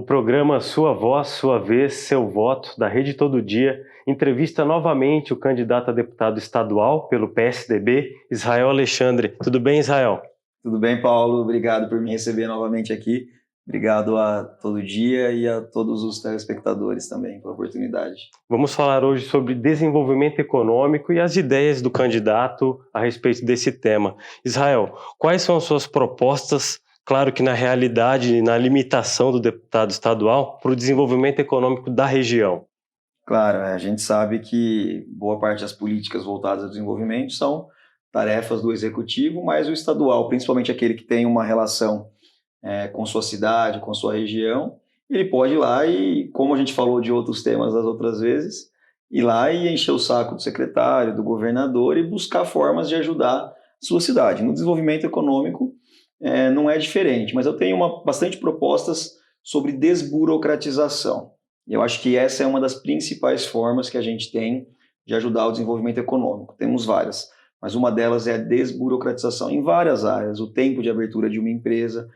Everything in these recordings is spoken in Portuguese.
O programa Sua Voz, Sua Vez, Seu Voto, da Rede Todo Dia, entrevista novamente o candidato a deputado estadual pelo PSDB, Israel Alexandre. Tudo bem, Israel? Tudo bem, Paulo? Obrigado por me receber novamente aqui. Obrigado a Todo Dia e a todos os telespectadores também pela oportunidade. Vamos falar hoje sobre desenvolvimento econômico e as ideias do candidato a respeito desse tema. Israel, quais são as suas propostas, claro que na realidade e na limitação do deputado estadual, para o desenvolvimento econômico da região? Claro, a gente sabe que boa parte das políticas voltadas ao desenvolvimento são tarefas do executivo, mas o estadual, principalmente aquele que tem uma relação com sua cidade, com sua região, ele pode ir lá e, como a gente falou de outros temas das outras vezes, ir lá e encher o saco do secretário, do governador e buscar formas de ajudar a sua cidade. No desenvolvimento econômico não é diferente, mas eu tenho bastante propostas sobre desburocratização. Eu acho que essa é uma das principais formas que a gente tem de ajudar o desenvolvimento econômico. Temos várias, mas uma delas é a desburocratização em várias áreas. O tempo de abertura de uma empresa,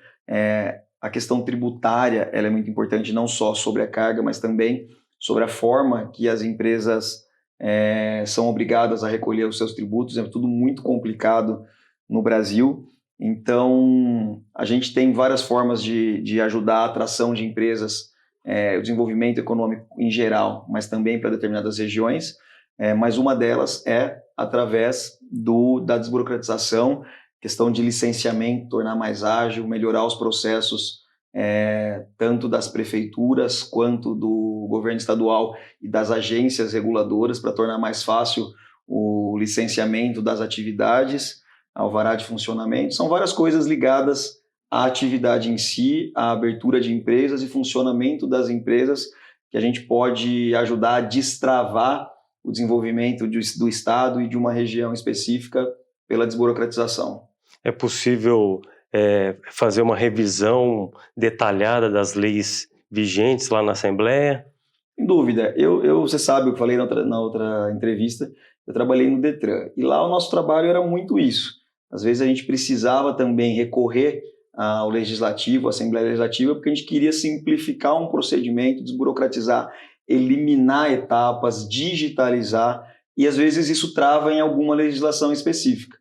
a questão tributária, ela é muito importante, não só sobre a carga, mas também sobre a forma que as empresas são obrigadas a recolher os seus tributos. É tudo muito complicado no Brasil. Então, a gente tem várias formas de ajudar a atração de empresas, o desenvolvimento econômico em geral, mas também para determinadas regiões. Mas uma delas é através da desburocratização, questão de licenciamento, tornar mais ágil, melhorar os processos, tanto das prefeituras quanto do governo estadual e das agências reguladoras, para tornar mais fácil o licenciamento das atividades, alvará de funcionamento. São várias coisas ligadas à atividade em si, à abertura de empresas e funcionamento das empresas, que a gente pode ajudar a destravar o desenvolvimento do Estado e de uma região específica pela desburocratização. É possível fazer uma revisão detalhada das leis vigentes lá na Assembleia? Sem dúvida. Você sabe, eu falei na outra entrevista, eu trabalhei no Detran, e lá o nosso trabalho era muito isso. Às vezes a gente precisava também recorrer ao Legislativo, à Assembleia Legislativa, porque a gente queria simplificar um procedimento, desburocratizar, eliminar etapas, digitalizar, e às vezes isso trava em alguma legislação específica.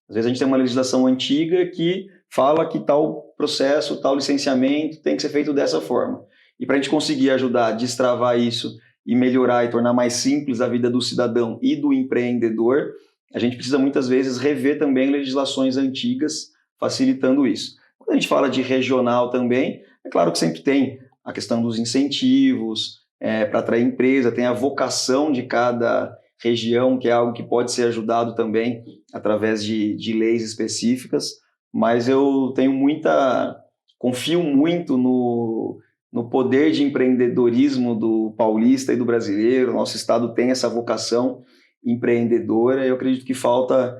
Às vezes a gente tem uma legislação antiga que fala que tal processo, tal licenciamento tem que ser feito dessa forma. E para a gente conseguir ajudar a destravar isso e melhorar e tornar mais simples a vida do cidadão e do empreendedor, a gente precisa muitas vezes rever também legislações antigas, facilitando isso. Quando a gente fala de regional também, é claro que sempre tem a questão dos incentivos para atrair empresa, tem a vocação de cada região, que é algo que pode ser ajudado também através de leis específicas, mas eu confio muito no poder de empreendedorismo do paulista e do brasileiro. Nosso estado tem essa vocação empreendedora. Eu acredito que falta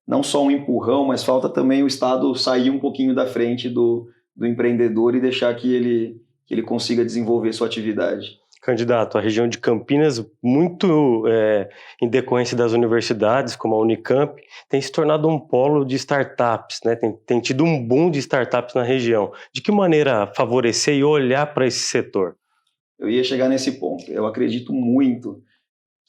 não só um empurrão, mas falta também o estado sair um pouquinho da frente do empreendedor e deixar que ele consiga desenvolver sua atividade. Candidato, a região de Campinas, muito em decorrência das universidades, como a Unicamp, tem se tornado um polo de startups, né? Tem tido um boom de startups na região. De que maneira favorecer e olhar para esse setor? Eu ia chegar nesse ponto. Eu acredito muito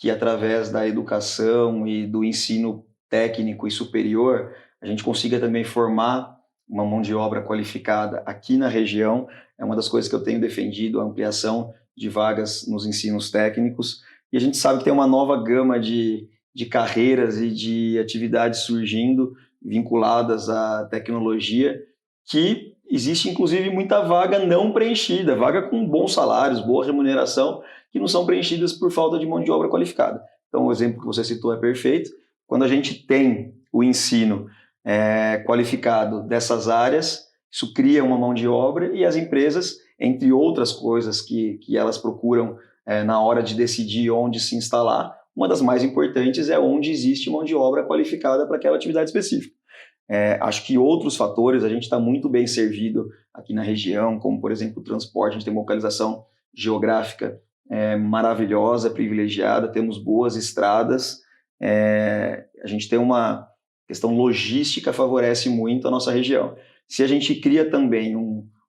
que através da educação e do ensino técnico e superior, a gente consiga também formar uma mão de obra qualificada aqui na região. É uma das coisas que eu tenho defendido, a ampliação de vagas nos ensinos técnicos. E a gente sabe que tem uma nova gama de carreiras e de atividades surgindo vinculadas à tecnologia, que existe inclusive muita vaga não preenchida, vaga com bons salários, boa remuneração, que não são preenchidas por falta de mão de obra qualificada. Então, o exemplo que você citou é perfeito. Quando a gente tem o ensino qualificado dessas áreas, isso cria uma mão de obra e as empresas, entre outras coisas que elas procuram na hora de decidir onde se instalar, uma das mais importantes é onde existe mão de obra qualificada para aquela atividade específica. Acho que outros fatores, a gente está muito bem servido aqui na região, como, por exemplo, o transporte. A gente tem uma localização geográfica maravilhosa, privilegiada, temos boas estradas, a gente tem uma questão logística, favorece muito a nossa região. Se a gente cria também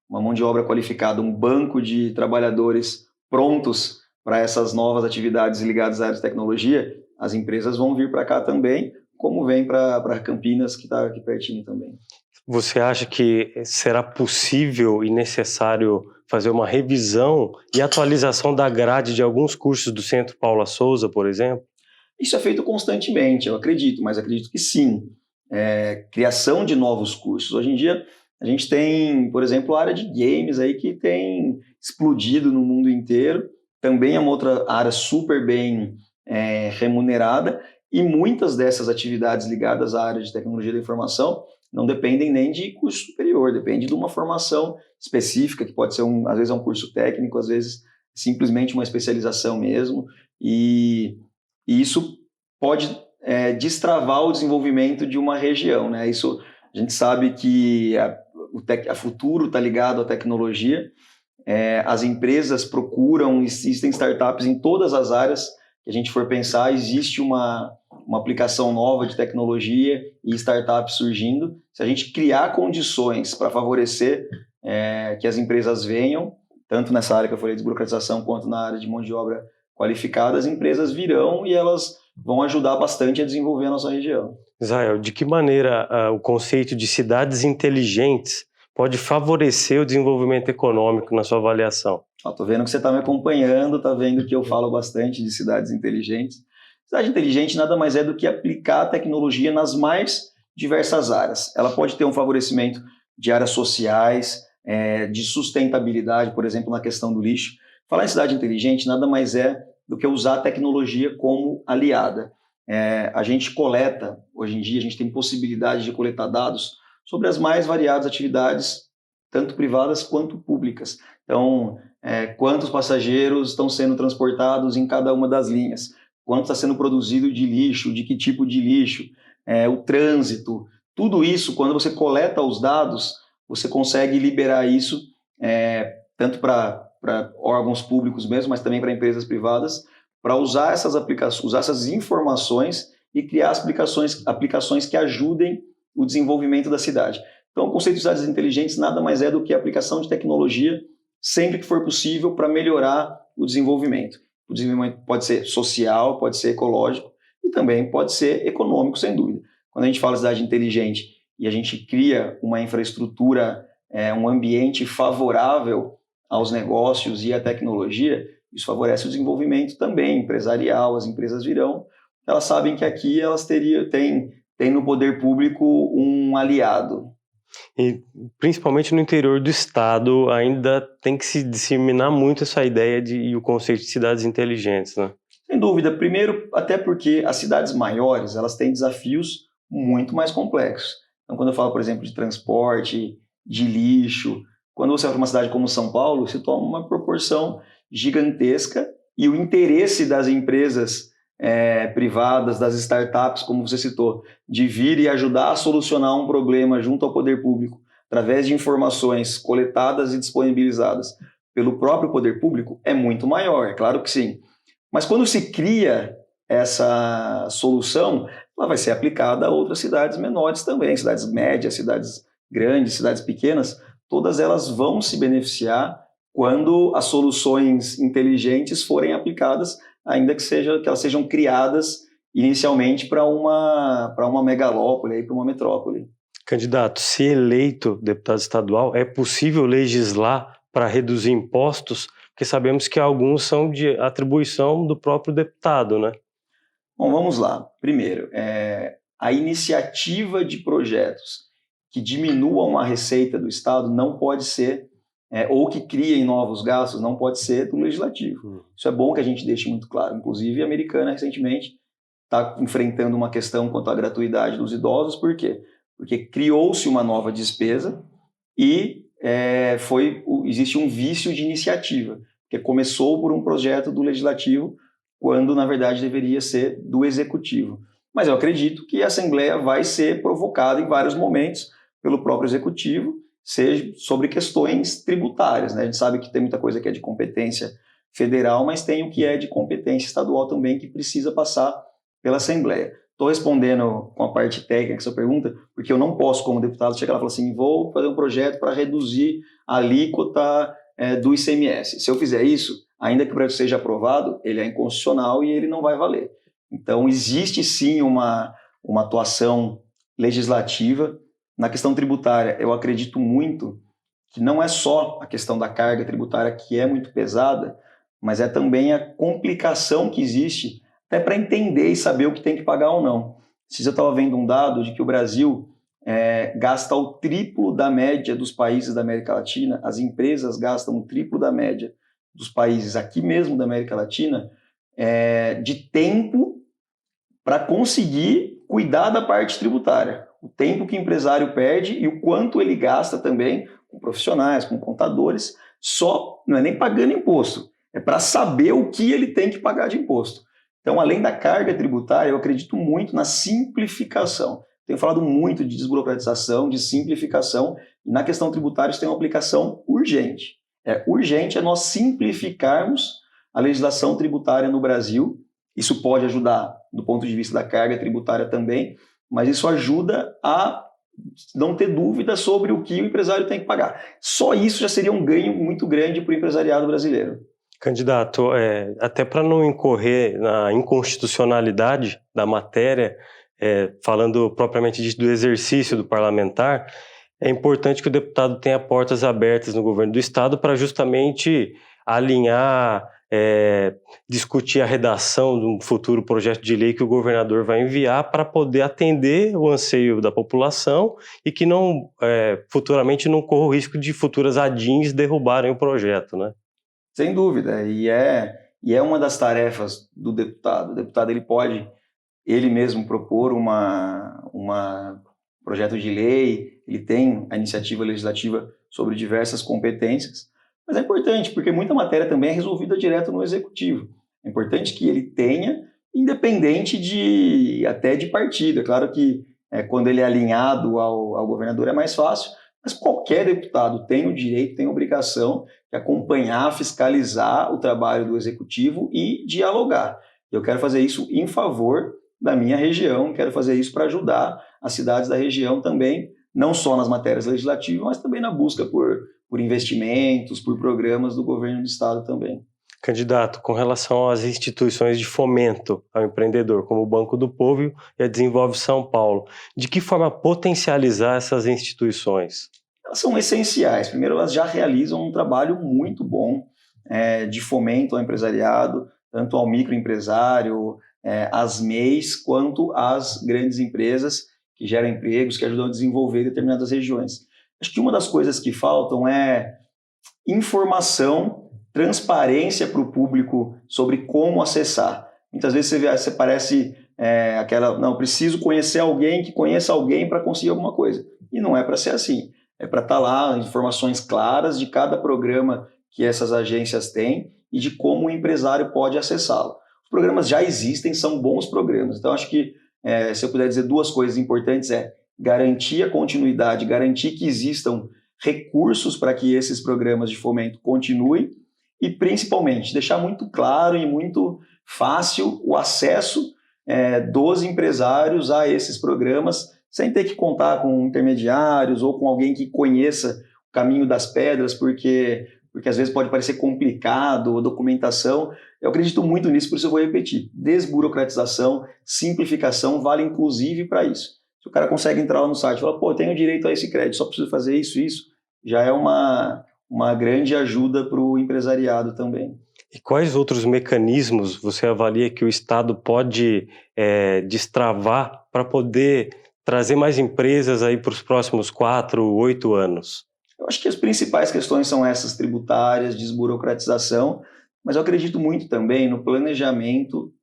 uma mão de obra qualificada, um banco de trabalhadores prontos para essas novas atividades ligadas à área de tecnologia, as empresas vão vir para cá também, como vem para Campinas, que está aqui pertinho também. Você acha que será possível e necessário fazer uma revisão e atualização da grade de alguns cursos do Centro Paula Souza, por exemplo? Isso é feito constantemente, eu acredito, mas acredito que sim. Criação de novos cursos. Hoje em dia, a gente tem, por exemplo, a área de games aí que tem explodido no mundo inteiro. Também é uma outra área super bem remunerada, e muitas dessas atividades ligadas à área de tecnologia da informação não dependem nem de curso superior, depende de uma formação específica, que pode ser, às vezes, um curso técnico, às vezes, simplesmente uma especialização mesmo, e isso pode destravar o desenvolvimento de uma região, né? Isso, a gente sabe que o futuro está ligado à tecnologia, as empresas procuram, existem startups em todas as áreas que a gente for pensar, existe uma aplicação nova de tecnologia e startups surgindo. Se a gente criar condições para favorecer que as empresas venham, tanto nessa área que eu falei de desburocratização, quanto na área de mão de obra qualificada, as empresas virão e elas vão ajudar bastante a desenvolver a nossa região. Israel, de que maneira o conceito de cidades inteligentes pode favorecer o desenvolvimento econômico na sua avaliação? Estou vendo que você está me acompanhando, está vendo que eu falo bastante de cidades inteligentes. Cidade inteligente nada mais é do que aplicar a tecnologia nas mais diversas áreas. Ela pode ter um favorecimento de áreas sociais, de sustentabilidade, por exemplo, na questão do lixo. Falar em cidade inteligente nada mais é do que usar a tecnologia como aliada. A gente coleta, hoje em dia, a gente tem possibilidade de coletar dados sobre as mais variadas atividades, tanto privadas quanto públicas. Então, quantos passageiros estão sendo transportados em cada uma das linhas, quanto está sendo produzido de lixo, de que tipo de lixo, o trânsito, tudo isso, quando você coleta os dados, você consegue liberar isso tanto para órgãos públicos mesmo, mas também para empresas privadas, para usar essas aplicações, usar essas informações e criar aplicações que ajudem o desenvolvimento da cidade. Então, o conceito de cidades inteligentes nada mais é do que a aplicação de tecnologia sempre que for possível para melhorar o desenvolvimento. O desenvolvimento pode ser social, pode ser ecológico e também pode ser econômico, sem dúvida. Quando a gente fala de cidade inteligente e a gente cria uma infraestrutura, um ambiente favorável aos negócios e à tecnologia, isso favorece o desenvolvimento também empresarial. As empresas virão, elas sabem que aqui elas têm no poder público um aliado. E principalmente no interior do estado ainda tem que se disseminar muito essa ideia e o conceito de cidades inteligentes, né? Sem dúvida. Primeiro, até porque as cidades maiores, elas têm desafios muito mais complexos. Então, quando eu falo, por exemplo, de transporte, de lixo, quando você vai para uma cidade como São Paulo, se toma uma proporção gigantesca e o interesse das empresas privadas, das startups, como você citou, de vir e ajudar a solucionar um problema junto ao poder público, através de informações coletadas e disponibilizadas pelo próprio poder público, é muito maior, é claro que sim. Mas quando se cria essa solução, ela vai ser aplicada a outras cidades menores também, cidades médias, cidades grandes, cidades pequenas, todas elas vão se beneficiar quando as soluções inteligentes forem aplicadas, ainda que elas sejam criadas inicialmente para uma megalópole, para uma metrópole. Candidato, se eleito deputado estadual, é possível legislar para reduzir impostos? Porque sabemos que alguns são de atribuição do próprio deputado, né? Bom, vamos lá. Primeiro, a iniciativa de projetos que diminuam a receita do Estado não pode ser, ou que criem novos gastos, não pode ser do Legislativo. Isso é bom que a gente deixe muito claro. Inclusive, a Americana, recentemente, está enfrentando uma questão quanto à gratuidade dos idosos. Por quê? Porque criou-se uma nova despesa e existe um vício de iniciativa, que começou por um projeto do Legislativo, quando, na verdade, deveria ser do Executivo. Mas eu acredito que a Assembleia vai ser provocada em vários momentos pelo próprio Executivo, seja sobre questões tributárias, né? A gente sabe que tem muita coisa que é de competência federal, mas tem o que é de competência estadual também, que precisa passar pela Assembleia. estou respondendo com a parte técnica que sua pergunta, porque eu não posso, como deputado, chegar lá e falar assim, vou fazer um projeto para reduzir a alíquota do ICMS. Se eu fizer isso, ainda que o projeto seja aprovado, ele é inconstitucional e ele não vai valer. Então, existe sim uma atuação legislativa. Na questão tributária, eu acredito muito que não é só a questão da carga tributária que é muito pesada, mas é também a complicação que existe até para entender e saber o que tem que pagar ou não. Se eu estava vendo um dado de que o Brasil gasta o triplo da média dos países da América Latina, as empresas gastam o triplo da média dos países aqui mesmo da América Latina, de tempo para conseguir cuidar da parte tributária. O tempo que o empresário perde e o quanto ele gasta também com profissionais, com contadores, só não é nem pagando imposto, é para saber o que ele tem que pagar de imposto. Então, além da carga tributária, eu acredito muito na simplificação. Tenho falado muito de desburocratização, de simplificação, e na questão tributária isso tem uma aplicação urgente. Urgente é nós simplificarmos a legislação tributária no Brasil. Isso pode ajudar do ponto de vista da carga tributária também, mas isso ajuda a não ter dúvida sobre o que o empresário tem que pagar. Só isso já seria um ganho muito grande para o empresariado brasileiro. Candidato, até para não incorrer na inconstitucionalidade da matéria, falando propriamente disso do exercício do parlamentar, é importante que o deputado tenha portas abertas no governo do Estado para justamente alinhar, discutir a redação de um futuro projeto de lei que o governador vai enviar para poder atender o anseio da população e que não, futuramente não corra o risco de futuras ADINs derrubarem o projeto, né? Sem dúvida, e é uma das tarefas do deputado. O deputado ele pode, ele mesmo, propor uma projeto de lei, ele tem a iniciativa legislativa sobre diversas competências, mas é importante, porque muita matéria também é resolvida direto no executivo. É importante que ele tenha, independente até de partido. É claro que quando ele é alinhado ao governador é mais fácil, mas qualquer deputado tem o direito, tem a obrigação de acompanhar, fiscalizar o trabalho do executivo e dialogar. Eu quero fazer isso em favor da minha região, quero fazer isso para ajudar as cidades da região também, não só nas matérias legislativas, mas também na busca por investimentos, por programas do governo do estado também. Candidato, com relação às instituições de fomento ao empreendedor, como o Banco do Povo e a Desenvolve São Paulo, de que forma potencializar essas instituições? Elas são essenciais. Primeiro, elas já realizam um trabalho muito bom de fomento ao empresariado, tanto ao microempresário, às MEIs, quanto às grandes empresas que geram empregos, que ajudam a desenvolver determinadas regiões. Acho que uma das coisas que faltam é informação, transparência para o público sobre como acessar. Muitas vezes você parece não, preciso conhecer alguém que conheça alguém para conseguir alguma coisa. E não é para ser assim. É para estar lá informações claras de cada programa que essas agências têm e de como o empresário pode acessá-lo. Os programas já existem, são bons programas. Então, acho que, se eu puder dizer duas coisas importantes, garantir a continuidade, garantir que existam recursos para que esses programas de fomento continuem e, principalmente, deixar muito claro e muito fácil o acesso dos empresários a esses programas, sem ter que contar com intermediários ou com alguém que conheça o caminho das pedras, porque às vezes pode parecer complicado, a documentação. Eu acredito muito nisso, por isso eu vou repetir. Desburocratização, simplificação, vale inclusive para isso. Se o cara consegue entrar lá no site e falar, pô, tenho direito a esse crédito, só preciso fazer isso, já é uma grande ajuda para o empresariado também. E quais outros mecanismos você avalia que o Estado pode destravar para poder trazer mais empresas aí para os próximos 4, 8 anos? Eu acho que as principais questões são essas tributárias, desburocratização, mas eu acredito muito também no planejamento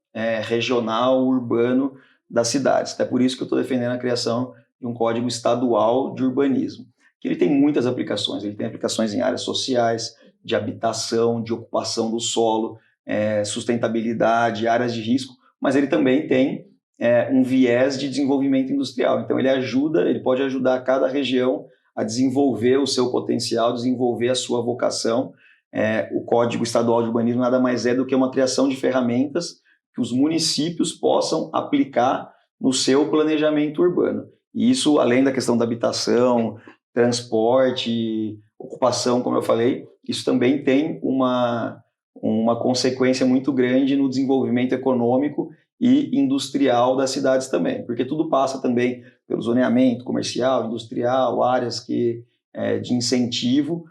regional, urbano das cidades. Até por isso que eu estou defendendo a criação de um código estadual de urbanismo, que ele tem muitas aplicações. Ele tem aplicações em áreas sociais, de habitação, de ocupação do solo, sustentabilidade, áreas de risco, mas ele também tem um viés de desenvolvimento industrial. Então ele pode ajudar cada região a desenvolver o seu potencial, desenvolver a sua vocação. O Código Estadual de Urbanismo nada mais é do que uma criação de ferramentas que os municípios possam aplicar no seu planejamento urbano. E isso, além da questão da habitação, transporte, ocupação, como eu falei, isso também tem uma consequência muito grande no desenvolvimento econômico e industrial das cidades também, porque tudo passa também pelo zoneamento comercial, industrial, áreas de incentivo,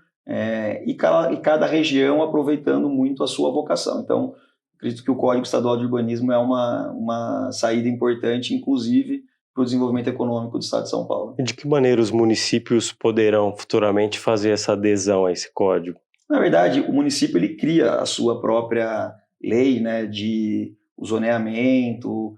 e cada região aproveitando muito a sua vocação. Então, acredito que o Código Estadual de Urbanismo é uma saída importante, inclusive, para o desenvolvimento econômico do Estado de São Paulo. E de que maneira os municípios poderão futuramente fazer essa adesão a esse código? Na verdade, o município ele cria a sua própria lei, né, de zoneamento,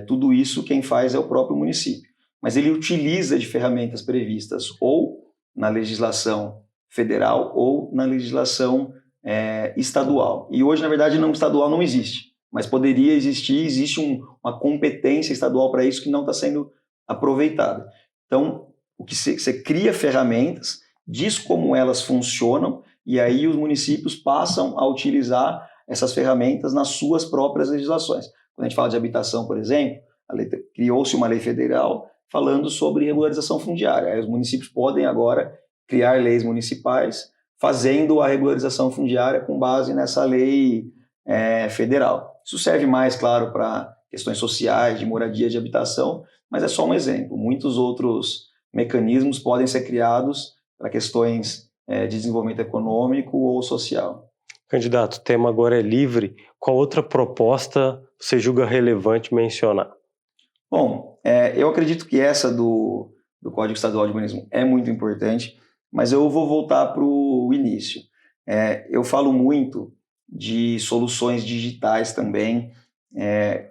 tudo isso quem faz é o próprio município. Mas ele utiliza de ferramentas previstas ou na legislação federal ou na legislação estadual. E hoje, na verdade, estadual não existe, mas poderia existir, existe uma competência estadual para isso que não está sendo aproveitada. Então, o que você cria ferramentas, diz como elas funcionam, e aí os municípios passam a utilizar essas ferramentas nas suas próprias legislações. Quando a gente fala de habitação, por exemplo, criou-se uma lei federal falando sobre regularização fundiária. Aí os municípios podem agora criar leis municipais fazendo a regularização fundiária com base nessa lei federal. Isso serve mais, claro, para questões sociais, de moradia, de habitação, mas é só um exemplo. Muitos outros mecanismos podem ser criados para questões de desenvolvimento econômico ou social. Candidato, o tema agora é livre. Qual outra proposta você julga relevante mencionar? Bom, eu acredito que essa do Código Estadual de Urbanismo é muito importante, mas eu vou voltar para o início. Eu falo muito de soluções digitais também.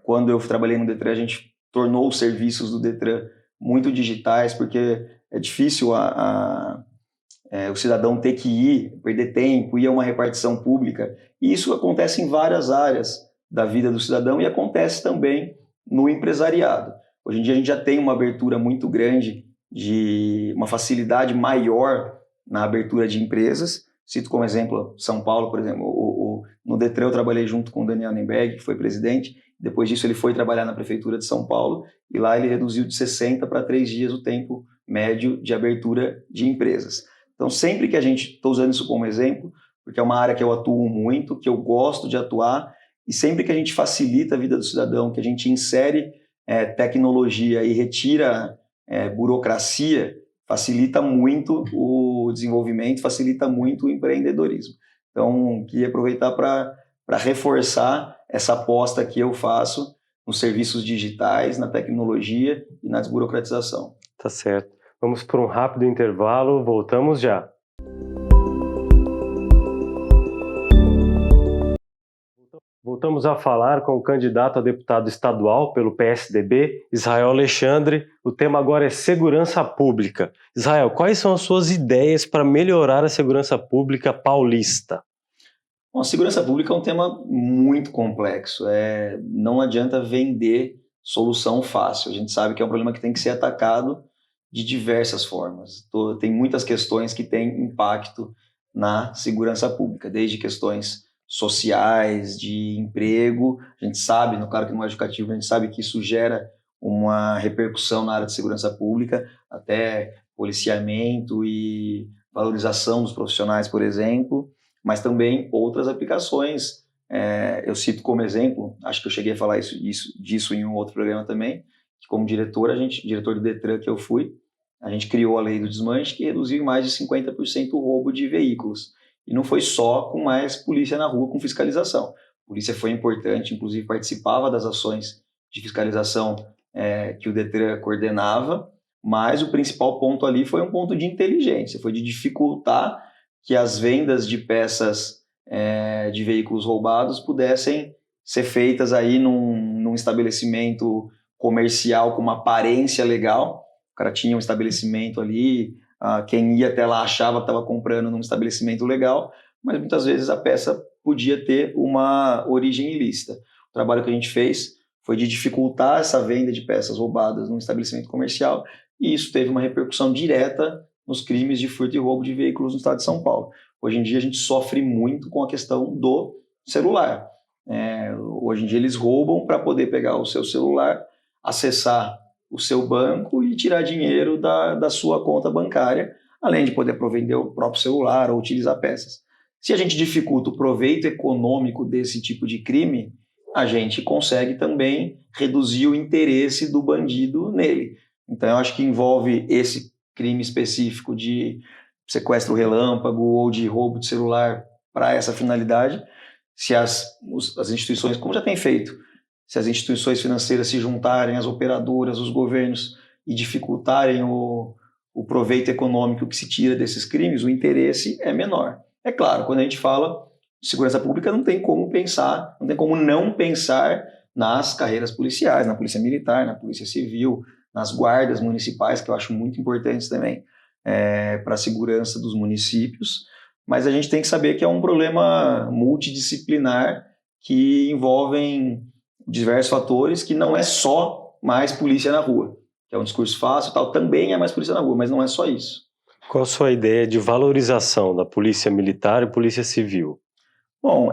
Quando eu trabalhei no Detran, a gente tornou os serviços do Detran muito digitais, porque é difícil o cidadão ter que ir, perder tempo, ir a uma repartição pública. E isso acontece em várias áreas da vida do cidadão e acontece também no empresariado. Hoje em dia a gente já tem uma abertura muito grande, de uma facilidade maior na abertura de empresas. Cito como exemplo São Paulo, por exemplo. No Detran eu trabalhei junto com o Daniel Nemberg, que foi presidente. Depois disso ele foi trabalhar na Prefeitura de São Paulo e lá ele reduziu de 60 para 3 dias o tempo médio de abertura de empresas. Então, sempre que estou usando isso como exemplo, porque é uma área que eu atuo muito, que eu gosto de atuar, e sempre que a gente facilita a vida do cidadão, que a gente insere tecnologia e retira burocracia, facilita muito o desenvolvimento, facilita muito o empreendedorismo. Então, queria aproveitar para reforçar essa aposta que eu faço nos serviços digitais, na tecnologia e na desburocratização. Tá certo. Vamos para um rápido intervalo, voltamos já. Voltamos a falar com o candidato a deputado estadual pelo PSDB, Israel Alexandre. O tema agora é segurança pública. Israel, quais são as suas ideias para melhorar a segurança pública paulista? Bom, a segurança pública é um tema muito complexo. Não adianta vender solução fácil. A gente sabe que é um problema que tem que ser atacado de diversas formas. Tem muitas questões que têm impacto na segurança pública, desde questões sociais, de emprego. A gente sabe, no claro que no educativo, a gente sabe que isso gera uma repercussão na área de segurança pública, até policiamento e valorização dos profissionais, por exemplo, mas também outras aplicações. Eu cito como exemplo, acho que eu cheguei a falar disso em um outro programa também, que como diretor do Detran que eu fui, a gente criou a lei do desmanche que reduziu em mais de 50% o roubo de veículos. E não foi só com mais polícia na rua com fiscalização. A polícia foi importante, inclusive participava das ações de fiscalização que o Detran coordenava, mas o principal ponto ali foi um ponto de inteligência, foi de dificultar que as vendas de peças de veículos roubados pudessem ser feitas aí num estabelecimento comercial com uma aparência legal. O cara tinha um estabelecimento ali, quem ia até lá achava que estava comprando num estabelecimento legal, mas muitas vezes a peça podia ter uma origem ilícita. O trabalho que a gente fez foi de dificultar essa venda de peças roubadas num estabelecimento comercial, e isso teve uma repercussão direta nos crimes de furto e roubo de veículos no estado de São Paulo. Hoje em dia a gente sofre muito com a questão do celular. Hoje em dia eles roubam para poder pegar o seu celular, acessar o seu banco e tirar dinheiro da sua conta bancária, além de poder provender o próprio celular ou utilizar peças. Se a gente dificulta o proveito econômico desse tipo de crime, a gente consegue também reduzir o interesse do bandido nele. Então, eu acho que envolve esse crime específico de sequestro relâmpago ou de roubo de celular para essa finalidade. Se as instituições, como já tem feito, se as instituições financeiras se juntarem, as operadoras, os governos, e dificultarem o proveito econômico que se tira desses crimes, o interesse é menor. É claro, quando a gente fala de segurança pública, não tem como não pensar nas carreiras policiais, na polícia militar, na polícia civil, nas guardas municipais, que eu acho muito importantes também para a segurança dos municípios, mas a gente tem que saber que é um problema multidisciplinar que envolve diversos fatores, que não é só mais polícia na rua, que é um discurso fácil e tal, também é mais polícia na rua, mas não é só isso. Qual a sua ideia de valorização da polícia militar e polícia civil? Bom,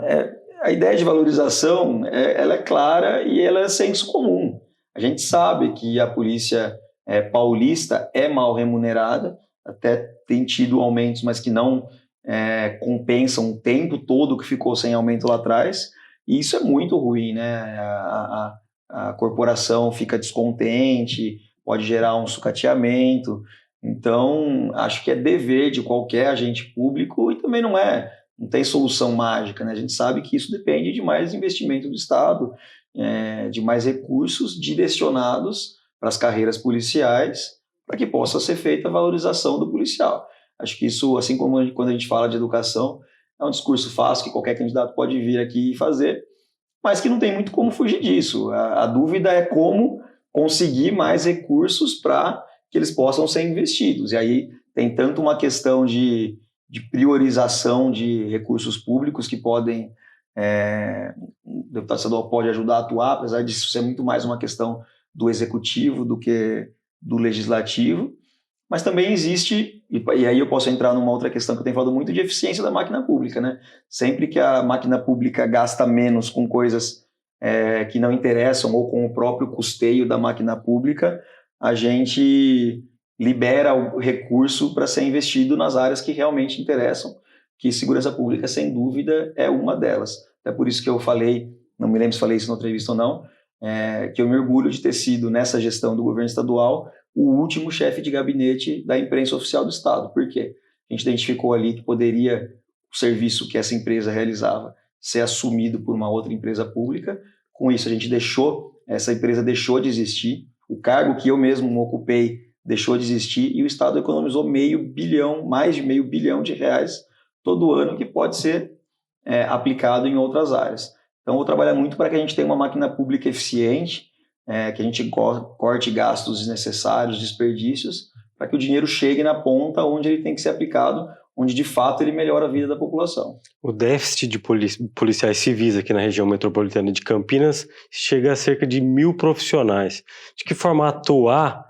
a ideia de valorização ela é clara e ela é senso comum. A gente sabe que a polícia paulista é mal remunerada, até tem tido aumentos, mas que não compensam o tempo todo que ficou sem aumento lá atrás, e isso é muito ruim, né? A corporação fica descontente, pode gerar um sucateamento. Então, acho que é dever de qualquer agente público, e também não tem solução mágica, né? A gente sabe que isso depende de mais investimento do Estado, de mais recursos direcionados para as carreiras policiais, para que possa ser feita a valorização do policial. Acho que isso, assim como quando a gente fala de educação, é um discurso fácil que qualquer candidato pode vir aqui e fazer, mas que não tem muito como fugir disso. A dúvida é como conseguir mais recursos para que eles possam ser investidos. E aí tem tanto uma questão de priorização de recursos públicos que podem, o deputado estadual pode ajudar a atuar, apesar disso ser muito mais uma questão do executivo do que do legislativo, mas também existe, e aí eu posso entrar numa outra questão que eu tenho falado muito, de eficiência da máquina pública, né? Sempre que a máquina pública gasta menos com coisas que não interessam ou com o próprio custeio da máquina pública, a gente libera o recurso para ser investido nas áreas que realmente interessam, que segurança pública, sem dúvida, é uma delas. É por isso que eu falei, não me lembro se falei isso na entrevista ou não, que eu me orgulho de ter sido, nessa gestão do governo estadual, o último chefe de gabinete da imprensa oficial do Estado. Por quê? A gente identificou ali que poderia o serviço que essa empresa realizava ser assumido por uma outra empresa pública. Com isso, essa empresa deixou de existir, o cargo que eu mesmo ocupei deixou de existir e o Estado economizou mais de meio bilhão de reais todo ano, que pode ser aplicado em outras áreas. Então, vou trabalhar muito para que a gente tenha uma máquina pública eficiente, que a gente corte gastos desnecessários, desperdícios, para que o dinheiro chegue na ponta onde ele tem que ser aplicado, onde de fato ele melhora a vida da população. O déficit de policiais civis aqui na região metropolitana de Campinas chega a cerca de 1.000 profissionais. De que forma atuar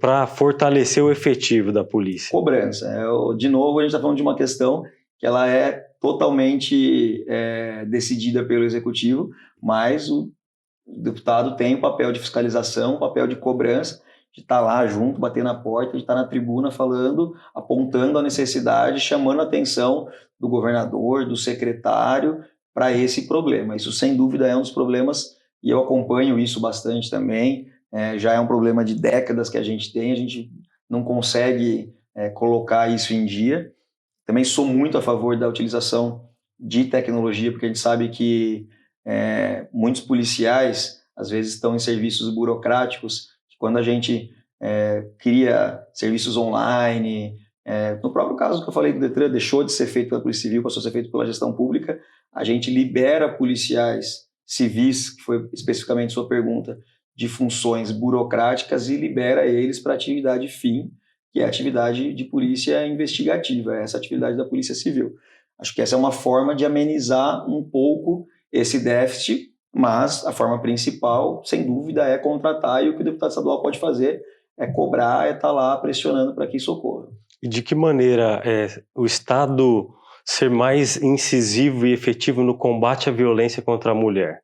para fortalecer o efetivo da polícia? Cobrança. De novo, a gente está falando de uma questão que ela é totalmente decidida pelo Executivo, mas o deputado tem o papel de fiscalização, o papel de cobrança, de estar lá junto, bater na porta, de estar na tribuna falando, apontando a necessidade, chamando a atenção do governador, do secretário, para esse problema. Isso, sem dúvida, é um dos problemas, e eu acompanho isso bastante também. Já é um problema de décadas que a gente não consegue colocar isso em dia. Também sou muito a favor da utilização de tecnologia, porque a gente sabe que muitos policiais, às vezes, estão em serviços burocráticos, que quando a gente cria serviços online, no próprio caso que eu falei do Detran, deixou de ser feito pela Polícia Civil, passou a ser feito pela gestão pública, a gente libera policiais civis, que foi especificamente sua pergunta, de funções burocráticas e libera eles para a atividade fim, que é a atividade de polícia investigativa, essa atividade da Polícia Civil. Acho que essa é uma forma de amenizar um pouco esse déficit, mas a forma principal, sem dúvida, é contratar, e o que o deputado estadual pode fazer é cobrar, estar lá pressionando para que isso ocorra. E de que maneira o Estado ser mais incisivo e efetivo no combate à violência contra a mulher?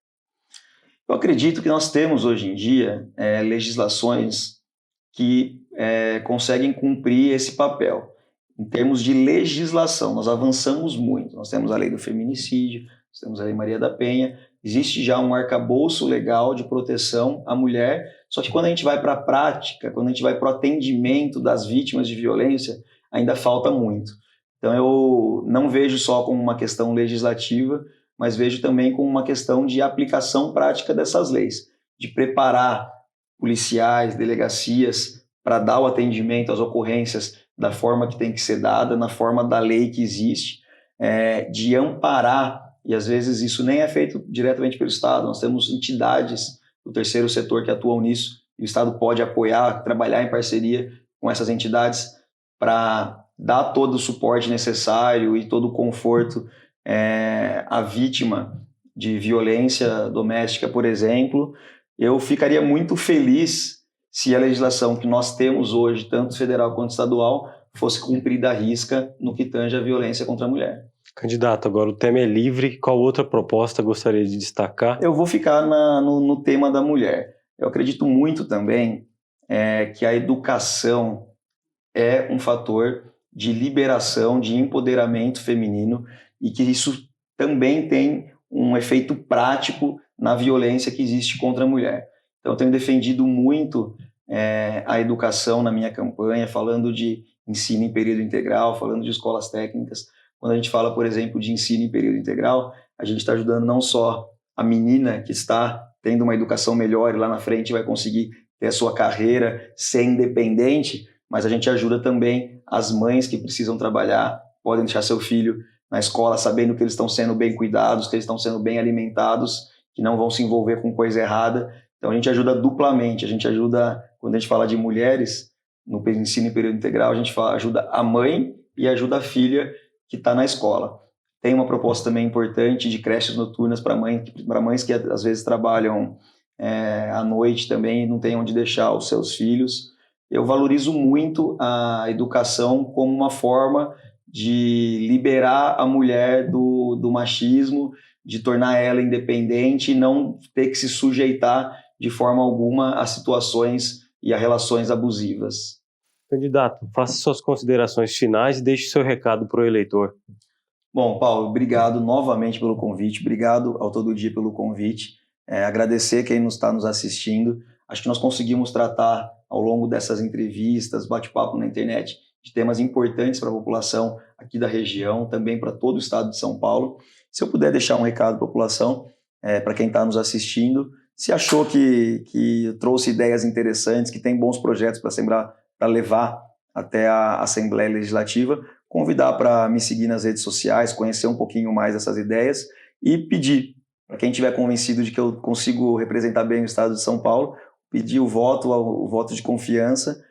Eu acredito que nós temos hoje em dia legislações que conseguem cumprir esse papel. Em termos de legislação, nós avançamos muito. Nós temos a lei do feminicídio, nós temos a lei Maria da Penha, existe já um arcabouço legal de proteção à mulher, só que quando a gente vai para a prática, quando a gente vai para o atendimento das vítimas de violência, ainda falta muito. Então eu não vejo só como uma questão legislativa, mas vejo também como uma questão de aplicação prática dessas leis, de preparar policiais, delegacias para dar o atendimento às ocorrências da forma que tem que ser dada, na forma da lei que existe, de amparar, e às vezes isso nem é feito diretamente pelo Estado, nós temos entidades do terceiro setor que atuam nisso, e o Estado pode apoiar, trabalhar em parceria com essas entidades para dar todo o suporte necessário e todo o conforto à vítima de violência doméstica, por exemplo. Eu ficaria muito feliz se a legislação que nós temos hoje, tanto federal quanto estadual, fosse cumprida à risca no que tange a violência contra a mulher. Candidato, agora o tema é livre. Qual outra proposta gostaria de destacar? Eu vou ficar no tema da mulher. Eu acredito muito também que a educação é um fator de liberação, de empoderamento feminino e que isso também tem um efeito prático na violência que existe contra a mulher. Então, eu tenho defendido muito a educação na minha campanha, falando de ensino em período integral, falando de escolas técnicas. Quando a gente fala, por exemplo, de ensino em período integral, a gente está ajudando não só a menina que está tendo uma educação melhor e lá na frente vai conseguir ter a sua carreira, ser independente, mas a gente ajuda também as mães que precisam trabalhar, podem deixar seu filho na escola sabendo que eles estão sendo bem cuidados, que eles estão sendo bem alimentados, que não vão se envolver com coisa errada. Então a gente ajuda duplamente, a gente ajuda, quando a gente fala de mulheres, no ensino em período integral, a gente ajuda a mãe e ajuda a filha que está na escola. Tem uma proposta também importante de creches noturnas para mães que às vezes trabalham à noite também e não têm onde deixar os seus filhos. Eu valorizo muito a educação como uma forma de liberar a mulher do machismo, de tornar ela independente e não ter que se sujeitar de forma alguma a situações e a relações abusivas. Candidato, faça suas considerações finais e deixe seu recado para o eleitor. Bom, Paulo, obrigado novamente pelo convite, obrigado ao Todo Dia pelo convite, agradecer quem está nos assistindo. Acho que nós conseguimos tratar ao longo dessas entrevistas, bate-papo na internet, de temas importantes para a população aqui da região, também para todo o estado de São Paulo. Se eu puder deixar um recado para a população, para quem está nos assistindo, se achou que eu trouxe ideias interessantes, que tem bons projetos para levar até a Assembleia Legislativa, convidar para me seguir nas redes sociais, conhecer um pouquinho mais dessas ideias e pedir, para quem estiver convencido de que eu consigo representar bem o estado de São Paulo, pedir o voto de confiança.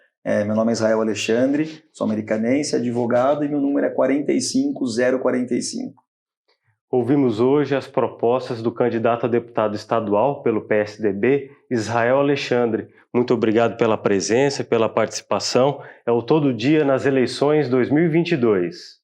Meu nome é Israel Alexandre, sou americanense, advogado, e meu número é 45045. Ouvimos hoje as propostas do candidato a deputado estadual pelo PSDB, Israel Alexandre. Muito obrigado pela presença, pela participação. É o Todo Dia nas eleições 2022.